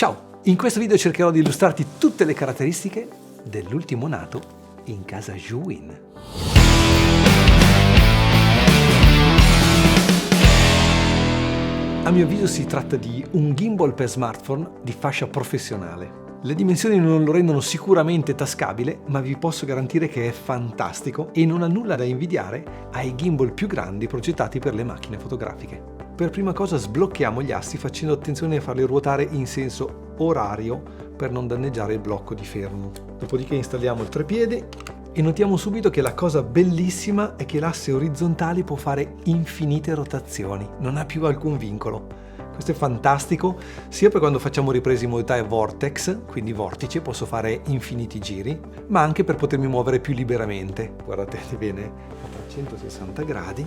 Ciao! In questo video cercherò di illustrarti tutte le caratteristiche dell'ultimo nato in casa Zhouin. A mio avviso si tratta di un gimbal per smartphone di fascia professionale. Le dimensioni non lo rendono sicuramente tascabile, ma vi posso garantire che è fantastico e non ha nulla da invidiare ai gimbal più grandi progettati per le macchine fotografiche. Per prima cosa sblocchiamo gli assi facendo attenzione a farli ruotare in senso orario per non danneggiare il blocco di fermo. Dopodiché installiamo il trepiede e notiamo subito che la cosa bellissima è che l'asse orizzontale può fare infinite rotazioni, non ha più alcun vincolo. Questo è fantastico sia per quando facciamo riprese in modalità vortex, quindi vortice, posso fare infiniti giri, ma anche per potermi muovere più liberamente. Guardate bene, a 360 gradi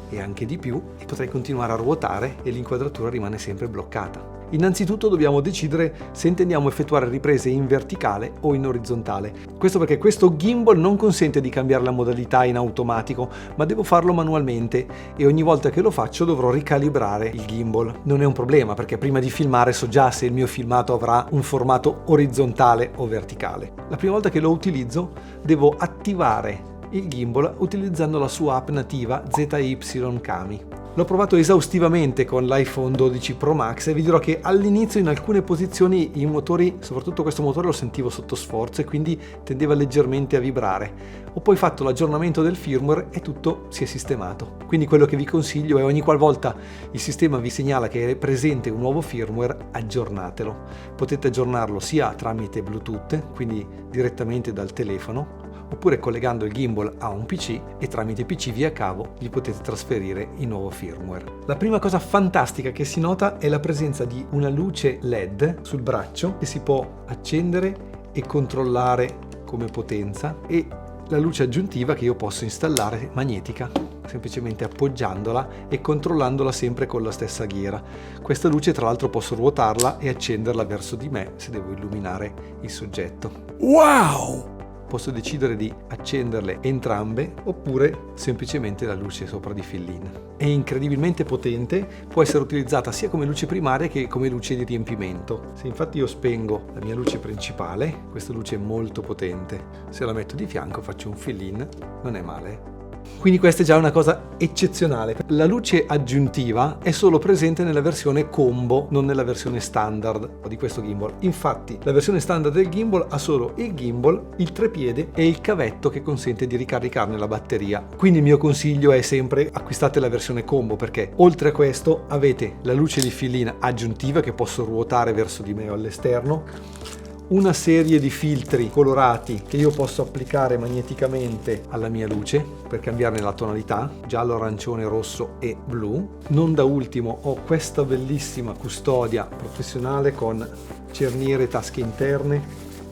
e anche di più, e potrei continuare a ruotare e l'inquadratura rimane sempre bloccata. Innanzitutto dobbiamo decidere se intendiamo effettuare riprese in verticale o in orizzontale. Questo perché questo gimbal non consente di cambiare la modalità in automatico, ma devo farlo manualmente e ogni volta che lo faccio dovrò ricalibrare il gimbal. Non è un problema perché prima di filmare so già se il mio filmato avrà un formato orizzontale o verticale. La prima volta che lo utilizzo devo attivare il gimbal utilizzando la sua app nativa ZY Kami. L'ho provato esaustivamente con l'iPhone 12 Pro Max e vi dirò che all'inizio in alcune posizioni i motori, soprattutto questo motore, lo sentivo sotto sforzo e quindi tendeva leggermente a vibrare. Ho poi fatto l'aggiornamento del firmware e tutto si è sistemato. Quindi quello che vi consiglio è ogni qualvolta il sistema vi segnala che è presente un nuovo firmware, aggiornatelo. Potete aggiornarlo sia tramite Bluetooth, quindi direttamente dal telefono, oppure collegando il gimbal a un PC e tramite PC via cavo gli potete trasferire il nuovo firmware. La prima cosa fantastica che si nota è la presenza di una luce LED sul braccio che si può accendere e controllare come potenza, e la luce aggiuntiva che io posso installare magnetica semplicemente appoggiandola e controllandola sempre con la stessa ghiera. Questa luce tra l'altro posso ruotarla e accenderla verso di me se devo illuminare il soggetto. Wow! Posso decidere di accenderle entrambe oppure semplicemente la luce sopra di fill-in. È incredibilmente potente, può essere utilizzata sia come luce primaria che come luce di riempimento. Se infatti io spengo la mia luce principale, questa luce è molto potente. Se la metto di fianco faccio un fill-in, non è male. Quindi questa è già una cosa eccezionale. La luce aggiuntiva è solo presente nella versione combo, non nella versione standard di questo gimbal. Infatti la versione standard del gimbal ha solo il gimbal, il trepiede e il cavetto che consente di ricaricarne la batteria. Quindi il mio consiglio è sempre acquistate la versione combo, perché oltre a questo avete la luce di fill-in aggiuntiva che posso ruotare verso di me o all'esterno, una serie di filtri colorati che io posso applicare magneticamente alla mia luce per cambiarne la tonalità, giallo, arancione, rosso e blu. Non da ultimo ho questa bellissima custodia professionale con cerniere, tasche interne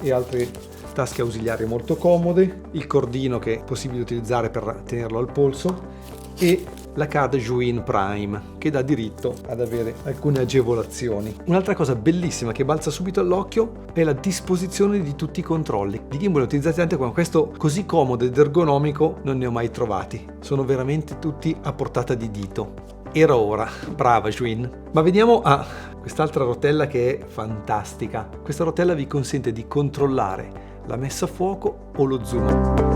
e altre tasche ausiliarie molto comode, il cordino che è possibile utilizzare per tenerlo al polso e la card Zhouin Prime che dà diritto ad avere alcune agevolazioni. Un'altra cosa bellissima che balza subito all'occhio è la disposizione di tutti i controlli. Di gimbal utilizzati anche con questo così comodo ed ergonomico non ne ho mai trovati. Sono veramente tutti a portata di dito. Era ora, brava Zhouin. Ma veniamo a quest'altra rotella che è fantastica. Questa rotella vi consente di controllare la messa a fuoco o lo zoom.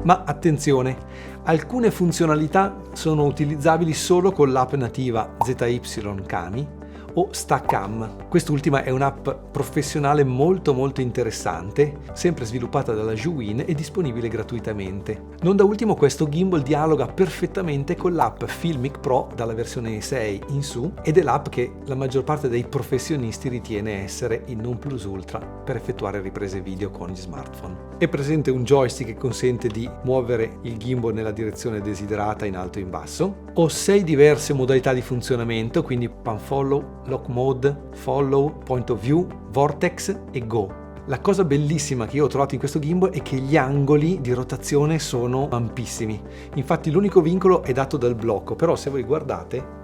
Ma attenzione, alcune funzionalità sono utilizzabili solo con l'app nativa ZY Kami o StackCam. Quest'ultima è un'app professionale molto interessante, sempre sviluppata dalla Zhouin e disponibile gratuitamente. Non da ultimo questo gimbal dialoga perfettamente con l'app Filmic Pro dalla versione 6 in su ed è l'app che la maggior parte dei professionisti ritiene essere il non plus ultra per effettuare riprese video con gli smartphone. È presente un joystick che consente di muovere il gimbal nella direzione desiderata in alto e in basso. Ho 6 diverse modalità di funzionamento, quindi pan follow, lock mode, follow, point of view, vortex e go. La cosa bellissima che io ho trovato in questo gimbal è che gli angoli di rotazione sono ampissimi. Infatti l'unico vincolo è dato dal blocco, però se voi guardate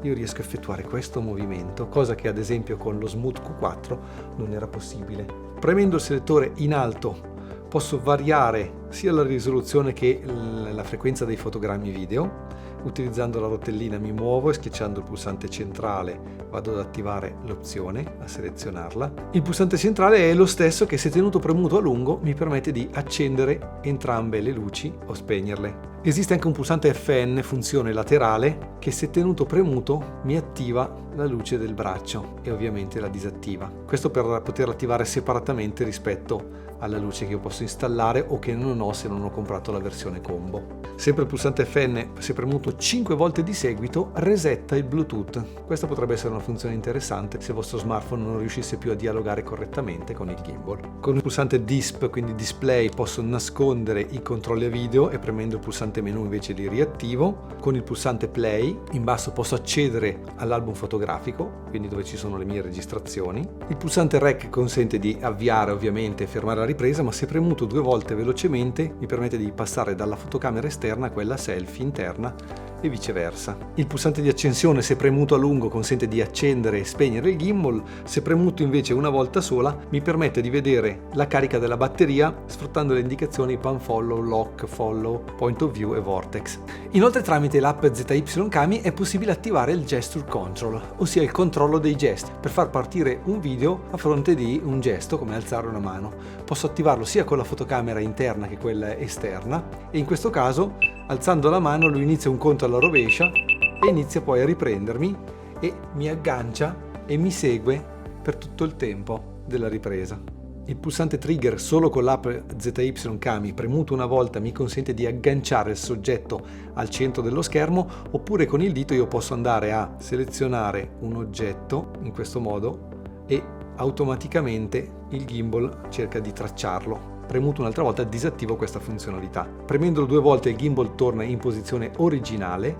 io riesco a effettuare questo movimento, cosa che ad esempio con lo Smooth Q4 non era possibile. Premendo il selettore in alto Posso variare sia la risoluzione che la frequenza dei fotogrammi video. Utilizzando la rotellina mi muovo e schiacciando il pulsante centrale vado ad attivare l'opzione, a selezionarla. Il pulsante centrale è lo stesso che, se tenuto premuto a lungo, mi permette di accendere entrambe le luci o spegnerle. Esiste anche un pulsante FN, funzione laterale, che se tenuto premuto mi attiva la luce del braccio e ovviamente la disattiva. Questo per poterla attivare separatamente rispetto alla luce che io posso installare o che non ho se non ho comprato la versione combo. Sempre il pulsante FN, se premuto 5 volte di seguito, resetta il Bluetooth. Questa potrebbe essere una funzione interessante se il vostro smartphone non riuscisse più a dialogare correttamente con il gimbal. Con il pulsante DISP, quindi display, posso nascondere i controlli a video e premendo il pulsante menu invece li riattivo. Con il pulsante play in basso posso accedere all'album fotografico, quindi dove ci sono le mie registrazioni. Il pulsante REC consente di avviare ovviamente e fermare la ripresa, ma se premuto 2 volte velocemente mi permette di passare dalla fotocamera esterna a quella selfie interna e viceversa. Il pulsante di accensione, se premuto a lungo, consente di accendere e spegnere il gimbal. Se premuto invece una volta sola mi permette di vedere la carica della batteria sfruttando le indicazioni pan follow, lock, follow, point of view e vortex. Inoltre tramite l'app ZY Kami è possibile attivare il gesture control, ossia il controllo dei gesti, per far partire un video a fronte di un gesto come alzare una mano. Posso attivarlo sia con la fotocamera interna che quella esterna e in questo caso, alzando la mano, lui inizia un conto alla rovescia e inizia poi a riprendermi e mi aggancia e mi segue per tutto il tempo della ripresa. Il pulsante trigger solo con l'app ZY Kami premuto una volta mi consente di agganciare il soggetto al centro dello schermo, oppure con il dito io posso andare a selezionare un oggetto in questo modo e automaticamente il gimbal cerca di tracciarlo. Premuto un'altra volta disattivo questa funzionalità. Premendolo 2 volte il gimbal torna in posizione originale,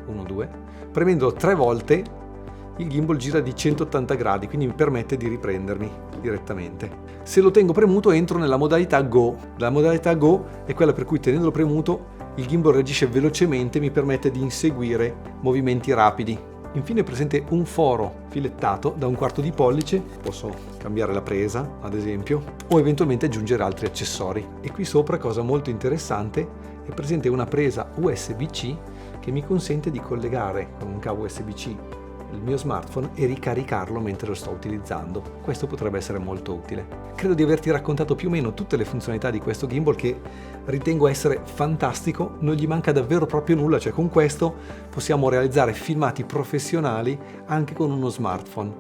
1-2. Premendolo 3 volte il gimbal gira di 180 gradi, quindi mi permette di riprendermi direttamente. Se lo tengo premuto entro nella modalità Go. La modalità Go è quella per cui, tenendolo premuto, il gimbal reagisce velocemente e mi permette di inseguire movimenti rapidi. Infine è presente un foro filettato da 1/4 di pollice, posso cambiare la presa ad esempio o eventualmente aggiungere altri accessori. E qui sopra, cosa molto interessante, è presente una presa USB-C che mi consente di collegare con un cavo USB-C il mio smartphone e ricaricarlo mentre lo sto utilizzando. Questo potrebbe essere molto utile. Credo di averti raccontato più o meno tutte le funzionalità di questo gimbal, che ritengo essere fantastico, non gli manca davvero proprio nulla, cioè con questo possiamo realizzare filmati professionali anche con uno smartphone.